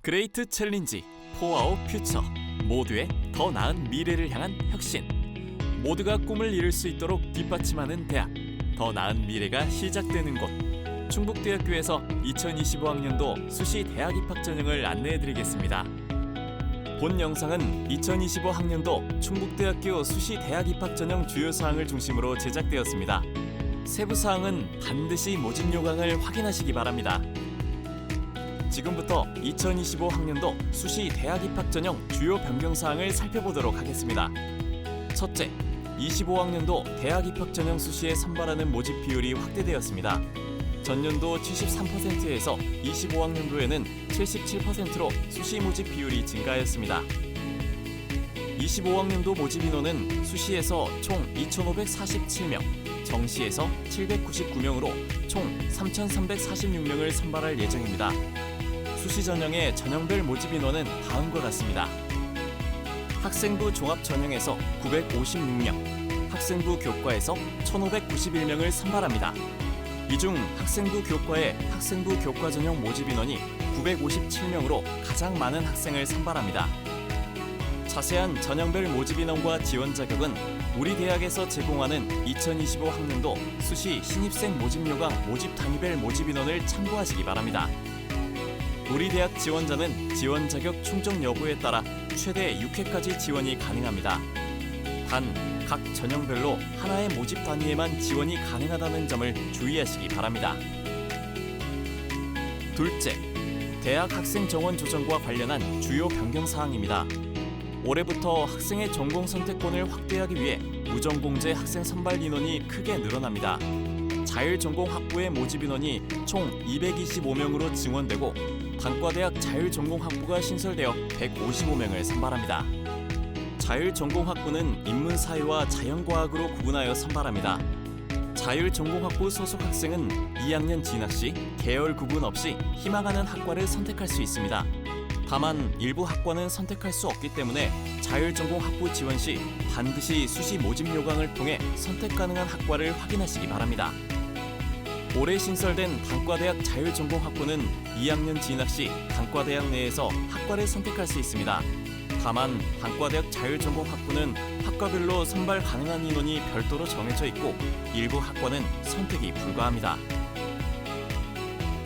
그레이트 챌린지 포아웃 퓨처, 모두의 더 나은 미래를 향한 혁신. 모두가 꿈을 이룰 수 있도록 뒷받침하는 대학, 더 나은 미래가 시작되는 곳 충북대학교에서 2025학년도 수시 대학 입학 전형을 안내해드리겠습니다. 본 영상은 2025 학년도 충북대학교 수시 대학 입학 전형 주요 사항을 중심으로 제작되었습니다. 세부 사항은 반드시 모집 요강을 확인하시기 바랍니다. 지금부터 2025 학년도 수시 대학 입학 전형 주요 변경 사항을 살펴보도록 하겠습니다. 첫째, 25학년도 대학 입학 전형 수시에 선발하는 모집 비율이 확대되었습니다. 전년도 73%에서 25학년도에는 77%로 수시 모집 비율이 증가하였습니다. 25학년도 모집 인원은 수시에서 총 2,547명, 정시에서 799명으로 총 3,346명을 선발할 예정입니다. 수시 전형의 전형별 모집 인원은 다음과 같습니다. 학생부 종합 전형에서 956명, 학생부 교과에서 1,591명을 선발합니다. 이 중 학생부 교과의 학생부 교과 전형 모집 인원이 957명으로 가장 많은 학생을 선발합니다. 자세한 전형별 모집 인원과 지원 자격은 우리 대학에서 제공하는 2025 학년도 수시 신입생 모집 요강 모집 단위별 모집 인원을 참고하시기 바랍니다. 우리 대학 지원자는 지원 자격 충족 여부에 따라 최대 6회까지 지원이 가능합니다. 단, 각 전형별로 하나의 모집 단위에만 지원이 가능하다는 점을 주의하시기 바랍니다. 둘째, 대학 학생 정원 조정과 관련한 주요 변경 사항입니다. 올해부터 학생의 전공 선택권을 확대하기 위해 무전공제 학생 선발 인원이 크게 늘어납니다. 자율전공학부의 모집 인원이 총 225명으로 증원되고 단과대학 자율전공학부가 신설되어 155명을 선발합니다. 자율전공학부는 인문사회와 자연과학으로 구분하여 선발합니다. 자율전공학부 소속 학생은 2학년 진학 시 계열 구분 없이 희망하는 학과를 선택할 수 있습니다. 다만 일부 학과는 선택할 수 없기 때문에 자율전공학부 지원 시 반드시 수시 모집 요강을 통해 선택 가능한 학과를 확인하시기 바랍니다. 올해 신설된 단과대학 자율전공학부는 2학년 진학 시 단과대학 내에서 학과를 선택할 수 있습니다. 다만 단과대학 자율전공학부는 학과별로 선발 가능한 인원이 별도로 정해져 있고 일부 학과는 선택이 불가합니다.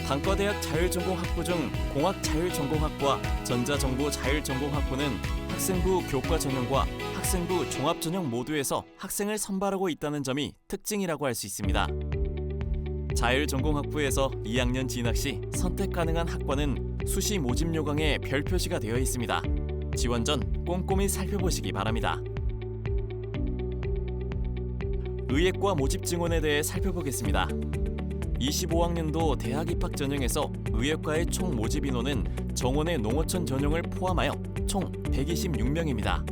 단과대학 자율전공학부 중 공학자율전공학부와 전자정보 자율전공학부는 학생부 교과 전형과 학생부 종합 전형 모두에서 학생을 선발하고 있다는 점이 특징이라고 할 수 있습니다. 자율전공학부에서 2학년 진학 시 선택 가능한 학과는 수시 모집 요강에 별 표시가 되어 있습니다. 지원 전 꼼꼼히 살펴보시기 바랍니다. 의예과 모집 증원에 대해 살펴보겠습니다. 25학년도 대학 입학 전형에서 의예과의 총 모집 인원은 정원의 농어촌 전형을 포함하여 총 126명입니다.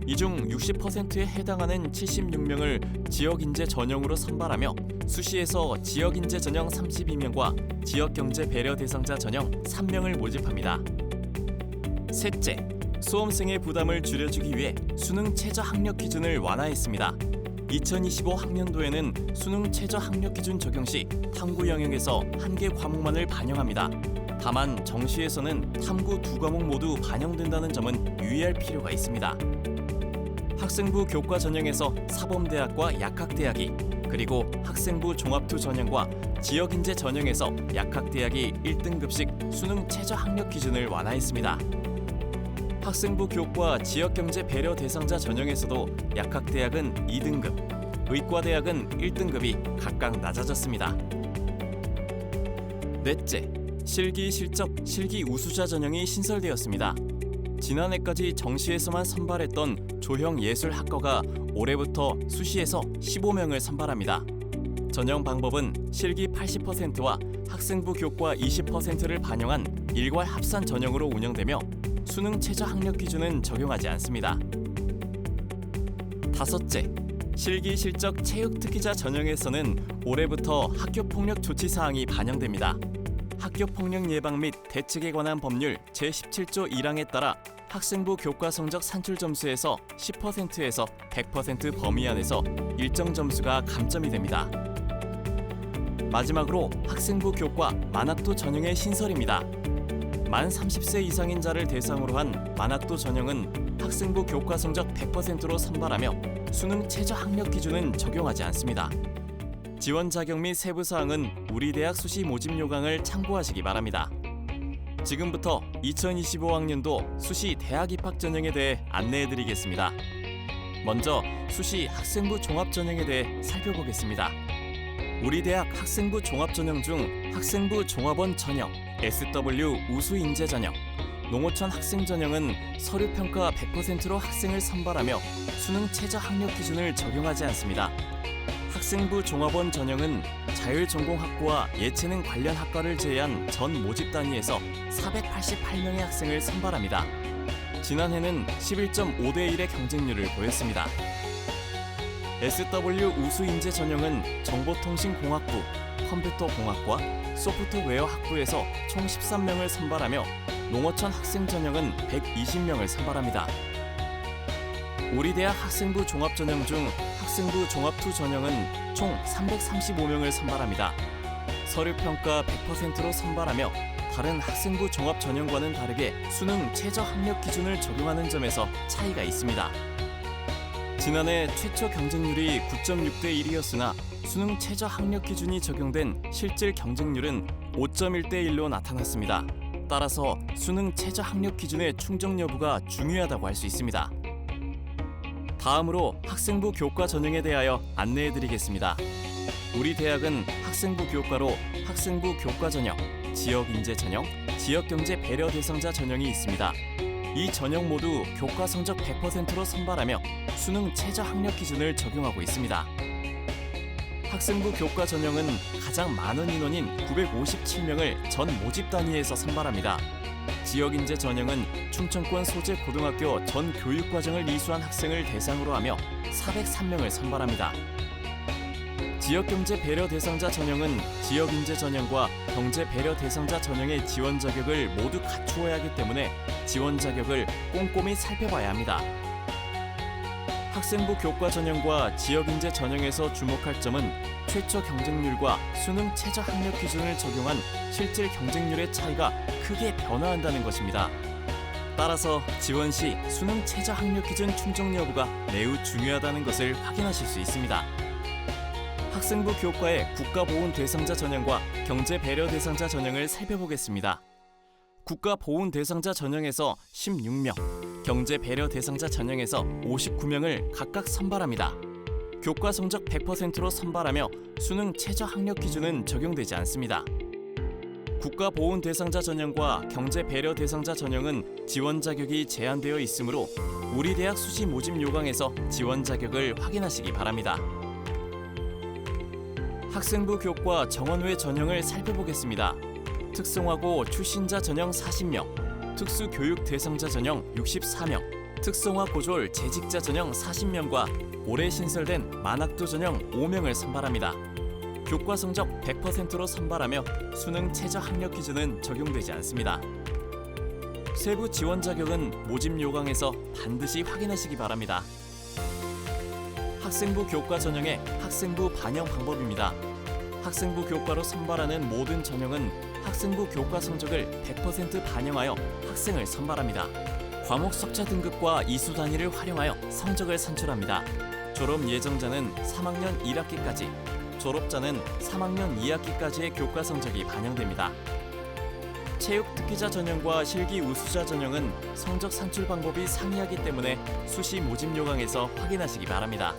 이 중 60%에 해당하는 76명을 지역인재 전형으로 선발하며 수시에서 지역인재 전형 32명과 지역경제 배려 대상자 전형 3명을 모집합니다. 셋째, 수험생의 부담을 줄여주기 위해 수능 최저 학력 기준을 완화했습니다. 2025 학년도에는 수능 최저 학력 기준 적용 시 탐구 영역에서 한 개 과목만을 반영합니다. 다만 정시에서는 탐구 2과목 모두 반영된다는 점은 유의할 필요가 있습니다. 학생부 교과 전형에서 사범대학과 약학대학이, 그리고 학생부 종합2 전형과 지역인재 전형에서 약학대학이 1등급씩 수능 최저 학력 기준을 완화했습니다. 학생부 교과 지역경제 배려 대상자 전형에서도 약학대학은 2등급, 의과대학은 1등급이 각각 낮아졌습니다. 넷째, 실기 실적 실기 우수자 전형이 신설되었습니다. 지난해까지 정시에서만 선발했던 조형예술학과가 올해부터 수시에서 15명을 선발합니다. 전형 방법은 실기 80%와 학생부 교과 20%를 반영한 일괄 합산 전형으로 운영되며 수능 최저 학력 기준은 적용하지 않습니다. 다섯째, 실기 실적 체육 특기자 전형에서는 올해부터 학교폭력 조치 사항이 반영됩니다. 학교폭력 예방 및 대책에 관한 법률 제17조 1항에 따라 학생부 교과 성적 산출 점수에서 10%에서 100% 범위 안에서 일정 점수가 감점이 됩니다. 마지막으로 학생부 교과 만학도 전형의 신설입니다. 만 30세 이상인 자를 대상으로 한 만학도 전형은 학생부 교과 성적 100%로 선발하며 수능 최저 학력 기준은 적용하지 않습니다. 지원 자격 및 세부 사항은 우리 대학 수시 모집 요강을 참고하시기 바랍니다. 지금부터 2025학년도 수시 대학 입학 전형에 대해 안내해드리겠습니다. 먼저 수시 학생부 종합 전형에 대해 살펴보겠습니다. 우리 대학 학생부 종합 전형 중 학생부 종합원 전형, SW 우수 인재 전형, 농어촌 학생 전형은 서류 평가 100%로 학생을 선발하며 수능 최저 학력 기준을 적용하지 않습니다. 학생부 종합원 전형은 자율전공학부와 예체능 관련 학과를 제외한 전 모집 단위에서 488명의 학생을 선발합니다. 지난해는 11.5대 1의 경쟁률을 보였습니다. SW 우수인재 전형은 정보통신공학부, 컴퓨터공학과, 소프트웨어 학부에서 총 13명을 선발하며 농어촌 학생 전형은 120명을 선발합니다. 우리 대학 학생부 종합 전형 중 학생부 종합2 전형은 총 335명을 선발합니다. 서류 평가 100%로 선발하며 다른 학생부 종합 전형과는 다르게 수능 최저 학력 기준을 적용하는 점에서 차이가 있습니다. 지난해 최초 경쟁률이 9.6대 1이었으나 수능 최저 학력 기준이 적용된 실질 경쟁률은 5.1대 1로 나타났습니다. 따라서 수능 최저 학력 기준의 충족 여부가 중요하다고 할 수 있습니다. 다음으로 학생부 교과 전형에 대하여 안내해드리겠습니다. 우리 대학은 학생부 교과로 학생부 교과 전형, 지역인재 전형, 지역경제 배려 대상자 전형이 있습니다. 이 전형 모두 교과 성적 100%로 선발하며 수능 최저 학력 기준을 적용하고 있습니다. 학생부 교과 전형은 가장 많은 인원인 957명을 전 모집 단위에서 선발합니다. 지역인재 전형은 충청권 소재 고등학교 전 교육과정을 이수한 학생을 대상으로 하며 403명을 선발합니다. 지역경제 배려 대상자 전형은 지역인재 전형과 경제 배려 대상자 전형의 지원 자격을 모두 갖추어야 하기 때문에 지원 자격을 꼼꼼히 살펴봐야 합니다. 학생부 교과 전형과 지역인재 전형에서 주목할 점은 최초 경쟁률과 수능 최저 학력 기준을 적용한 실질 경쟁률의 차이가 크게 변화한다는 것입니다. 따라서 지원 시 수능 최저 학력 기준 충족 여부가 매우 중요하다는 것을 확인하실 수 있습니다. 학생부 교과의 국가보훈 대상자 전형과 경제 배려 대상자 전형을 살펴보겠습니다. 국가보훈 대상자 전형에서 16명, 경제 배려 대상자 전형에서 59명을 각각 선발합니다. 교과 성적 100%로 선발하며 수능 최저 학력 기준은 적용되지 않습니다. 국가보훈 대상자 전형과 경제 배려 대상자 전형은 지원 자격이 제한되어 있으므로 우리 대학 수시 모집 요강에서 지원 자격을 확인하시기 바랍니다. 학생부 교과 정원외 전형을 살펴보겠습니다. 특성화고 출신자 전형 40명, 특수교육 대상자 전형 64명, 특성화 고졸 재직자 전형 40명과 올해 신설된 만학도 전형 5명을 선발합니다. 교과 성적 100%로 선발하며 수능 최저 학력 기준은 적용되지 않습니다. 세부 지원 자격은 모집 요강에서 반드시 확인하시기 바랍니다. 학생부 교과 전형의 학생부 반영 방법입니다. 학생부 교과로 선발하는 모든 전형은 학생부 교과 성적을 100% 반영하여 학생을 선발합니다. 과목 석차 등급과 이수 단위를 활용하여 성적을 산출합니다. 졸업 예정자는 3학년 1학기까지, 졸업자는 3학년 2학기까지의 교과 성적이 반영됩니다. 체육 특기자 전형과 실기 우수자 전형은 성적 산출 방법이 상이하기 때문에 수시 모집 요강에서 확인하시기 바랍니다.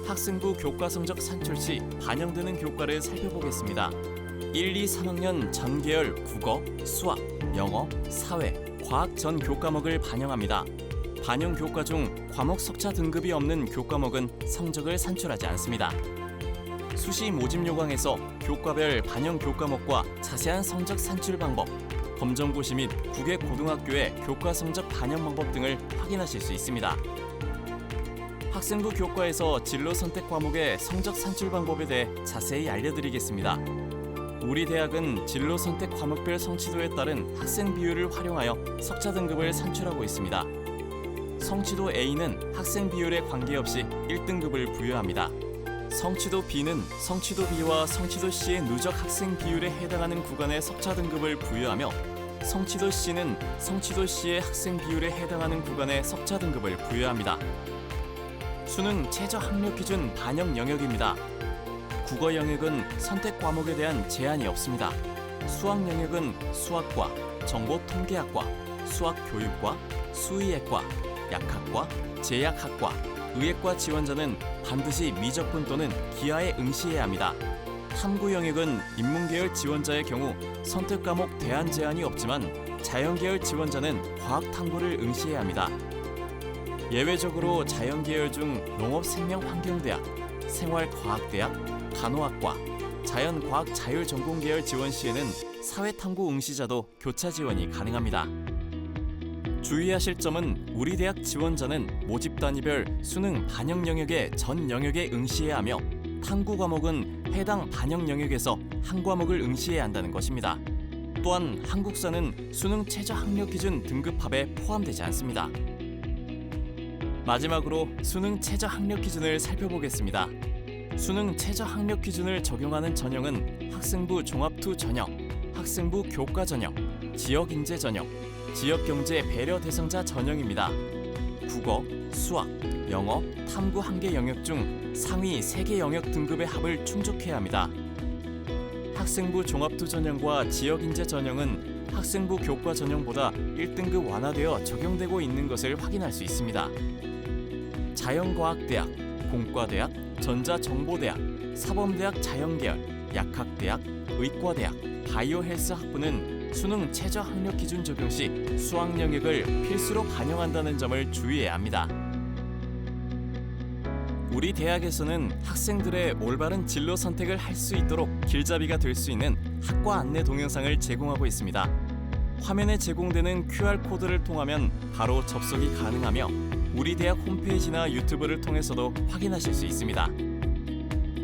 학생부 교과 성적 산출 시 반영되는 교과를 살펴보겠습니다. 1, 2, 3학년 전 계열 국어, 수학, 영어, 사회, 과학 전 교과목을 반영합니다. 반영 교과 중 과목 석차 등급이 없는 교과목은 성적을 산출하지 않습니다. 수시 모집 요강에서 교과별 반영 교과목과 자세한 성적 산출 방법, 검정고시 및 국외 고등학교의 교과 성적 반영 방법 등을 확인하실 수 있습니다. 학생부 교과에서 진로 선택 과목의 성적 산출 방법에 대해 자세히 알려드리겠습니다. 우리 대학은 진로 선택 과목별 성취도에 따른 학생 비율을 활용하여 석차 등급을 산출하고 있습니다. 성취도 A는 학생 비율에 관계없이 1등급을 부여합니다. 성취도 B는 성취도 B와 성취도 C의 누적 학생 비율에 해당하는 구간의 석차 등급을 부여하며 성취도 C는 성취도 C의 학생 비율에 해당하는 구간의 석차 등급을 부여합니다. 수능 최저 학력 기준 반영 영역입니다. 국어 영역은 선택 과목에 대한 제한이 없습니다. 수학 영역은 수학과, 정보 통계학과, 수학교육과, 수의학과, 약학과, 제약학과, 의예과 지원자는 반드시 미적분 또는 기하에 응시해야 합니다. 탐구 영역은 인문계열 지원자의 경우 선택 과목 대안 제한이 없지만 자연계열 지원자는 과학탐구를 응시해야 합니다. 예외적으로 자연계열 중 농업생명환경대학, 생활과학대학, 간호학과, 자연과학 자율전공계열 지원 시에는 사회탐구 응시자도 교차 지원이 가능합니다. 주의하실 점은 우리 대학 지원자는 모집 단위별 수능 반영 영역의 전 영역에 응시해야 하며 탐구 과목은 해당 반영 영역에서 한 과목을 응시해야 한다는 것입니다. 또한 한국사는 수능 최저 학력 기준 등급합에 포함되지 않습니다. 마지막으로 수능 최저 학력 기준을 살펴보겠습니다. 수능 최저 학력 기준을 적용하는 전형은 학생부 종합2 전형, 학생부 교과 전형, 지역인재 전형, 지역경제 배려 대상자 전형입니다. 국어, 수학, 영어, 탐구 1개 영역 중 상위 3개 영역 등급의 합을 충족해야 합니다. 학생부 종합2 전형과 지역인재 전형은 학생부 교과 전형보다 1등급 완화되어 적용되고 있는 것을 확인할 수 있습니다. 자연과학대학, 공과대학, 전자정보대학, 사범대학 자연계열, 약학대학, 의과대학, 바이오헬스 학부는 수능 최저 학력 기준 적용 시 수학 영역을 필수로 반영한다는 점을 주의해야 합니다. 우리 대학에서는 학생들의 올바른 진로 선택을 할 수 있도록 길잡이가 될 수 있는 학과 안내 동영상을 제공하고 있습니다. 화면에 제공되는 QR코드를 통하면 바로 접속이 가능하며 우리 대학 홈페이지나 유튜브를 통해서도 확인하실 수 있습니다.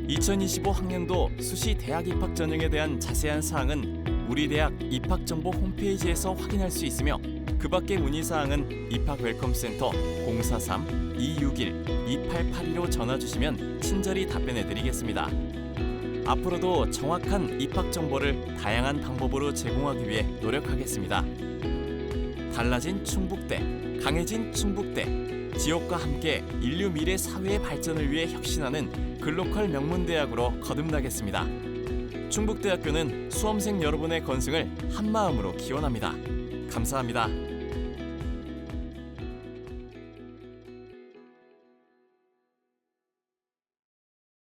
2025 학년도 수시 대학 입학 전형에 대한 자세한 사항은 우리 대학 입학정보 홈페이지에서 확인할 수 있으며 그 밖의 문의사항은 입학 웰컴센터 043-261-2882로 전화 주시면 친절히 답변해 드리겠습니다. 앞으로도 정확한 입학 정보를 다양한 방법으로 제공하기 위해 노력하겠습니다. 달라진 충북대, 강해진 충북대, 지역과 함께 인류 미래 사회의 발전을 위해 혁신하는 글로컬 명문대학으로 거듭나겠습니다. 충북대학교는 수험생 여러분의 건승을 한마음으로 기원합니다. 감사합니다.